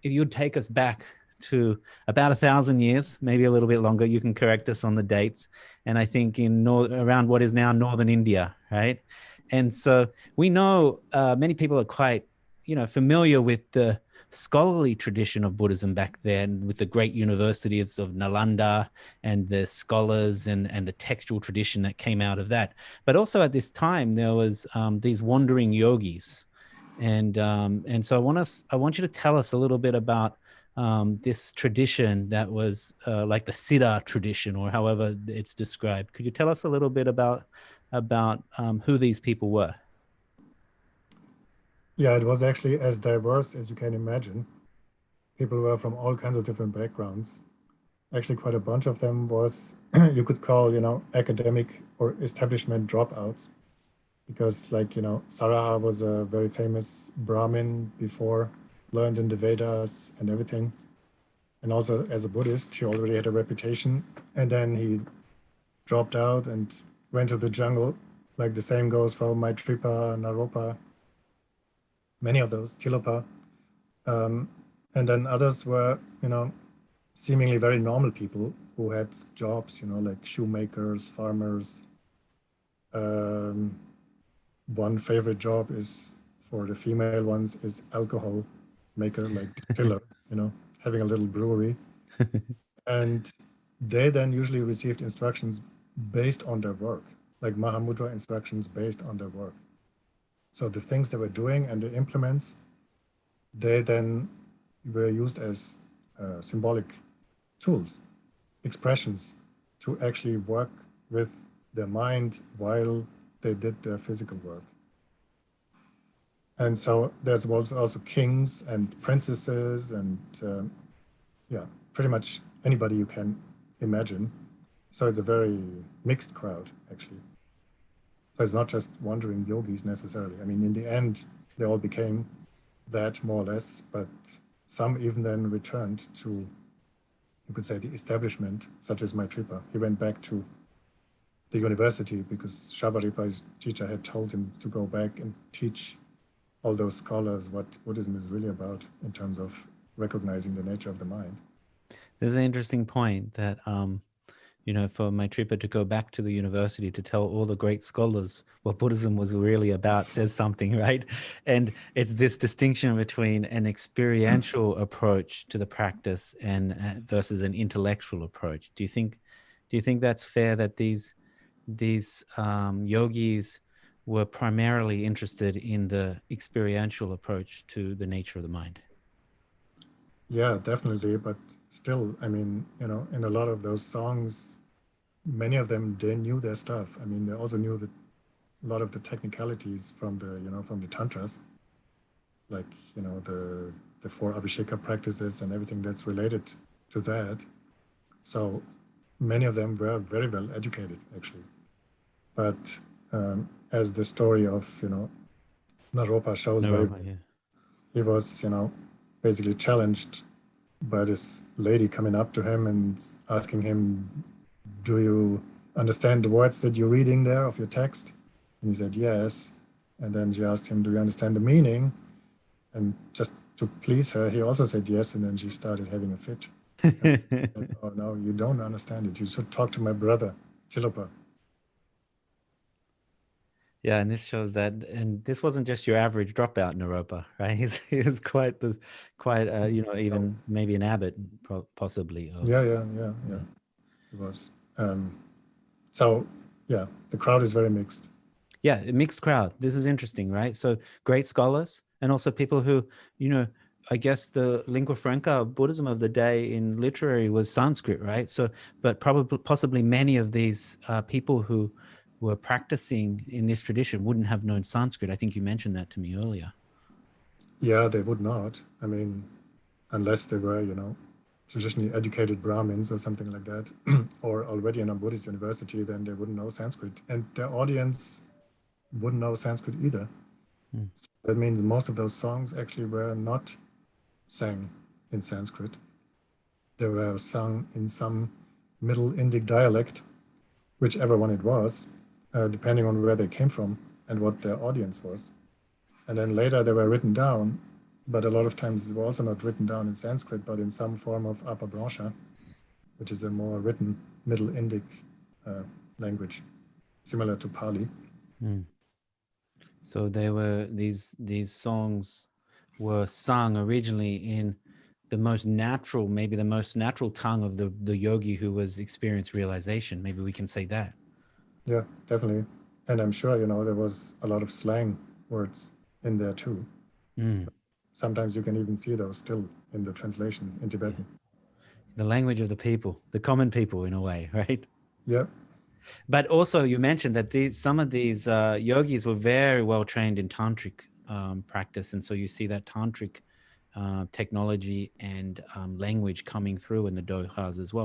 if you'd take us back to about 1,000 years, maybe a little bit longer, you can correct us on the dates. And I think around what is now northern India, right? And so we know many people are quite, familiar with the scholarly tradition of Buddhism back then, with the great universities of Nalanda and the scholars and the textual tradition that came out of that. But also at this time, there was these wandering yogis, and so I want you to tell us a little bit about this tradition that was like the Siddha tradition, or however it's described. Could you tell us a little bit about who these people were? Yeah, it was actually as diverse as you can imagine. People were from all kinds of different backgrounds. Actually, quite a bunch of them was you could call, academic or establishment dropouts, because Saraha was a very famous Brahmin before, learned in the Vedas and everything. And also as a Buddhist, he already had a reputation. And then he dropped out and went to the jungle. Like the same goes for Maitripa, Naropa, many of those, Tilopa. Um, and then others were, seemingly very normal people who had jobs, like shoemakers, farmers. Um, One favorite job is for the female ones is alcohol maker, like distiller, having a little brewery. And they then usually received instructions based on their work, like Mahamudra instructions based on their work. So the things they were doing and the implements, they then were used as symbolic tools, expressions to actually work with their mind while they did their physical work. And so there's also kings and princesses and yeah, pretty much anybody you can imagine. So it's a very mixed crowd, actually. So it's not just wandering yogis necessarily. I mean, in the end, they all became that more or less, but some even then returned to, you could say, the establishment, such as Maitripa. He went back to the university because Shavaripa, his teacher, had told him to go back and teach all those scholars what Buddhism is really about in terms of recognizing the nature of the mind. This is an interesting point that, for Maitripa to go back to the university to tell all the great scholars what Buddhism was really about says something, right? And it's this distinction between an experiential approach to the practice and versus an intellectual approach. Do you think that's fair, that these yogis were primarily interested in the experiential approach to the nature of the mind? Yeah, definitely. But still, I mean, in a lot of those songs, many of them, they knew their stuff. I mean, they also knew that a lot of the technicalities from the tantras, like, the four Abhisheka practices and everything that's related to that. So many of them were very well educated, actually. But as the story of, Naropa shows very well, Yeah. he was, basically challenged by this lady coming up to him and asking him, do you understand the words that you're reading there of your text? And he said, yes. And then she asked him, do you understand the meaning? And just to please her, he also said yes. And then she started having a fit. And said, oh, no, you don't understand it. You should talk to my brother, Tilopa. Yeah, and this shows that, and this wasn't just your average dropout, Naropa, right? He's quite, So, even maybe an abbot, possibly yeah, of. yeah, yeah, yeah, Yeah. it was. So, yeah, the crowd is very mixed. Yeah, a mixed crowd. This is interesting, right? So great scholars, and also people who, I guess the lingua franca of Buddhism of the day in literary was Sanskrit, right? So, but probably, possibly many of these people who were practicing in this tradition wouldn't have known Sanskrit. I think you mentioned that to me earlier. Yeah, they would not. I mean, unless they were, traditionally educated Brahmins or something like that, or already in a Buddhist university, then they wouldn't know Sanskrit. And their audience wouldn't know Sanskrit either. Hmm. So that means most of those songs actually were not sang in Sanskrit. They were sung in some Middle Indic dialect, whichever one it was, depending on where they came from and what their audience was. And then later they were written down but a lot of times it was also not written down in Sanskrit, but in some form of Apabhransha, which is a more written Middle Indic language, similar to Pali. Mm. So they were these songs were sung originally in the most natural, maybe the most natural tongue of the yogi who was experienced realization. Maybe we can say that. Yeah, definitely. And I'm sure, there was a lot of slang words in there too. Mm. Sometimes you can even see those still in the translation in Yeah. Tibetan. The language of the people, the common people in a way, right? Yeah, But also you mentioned that some of these yogis were very well trained in tantric practice. And so you see that tantric technology and language coming through in the dohas as well.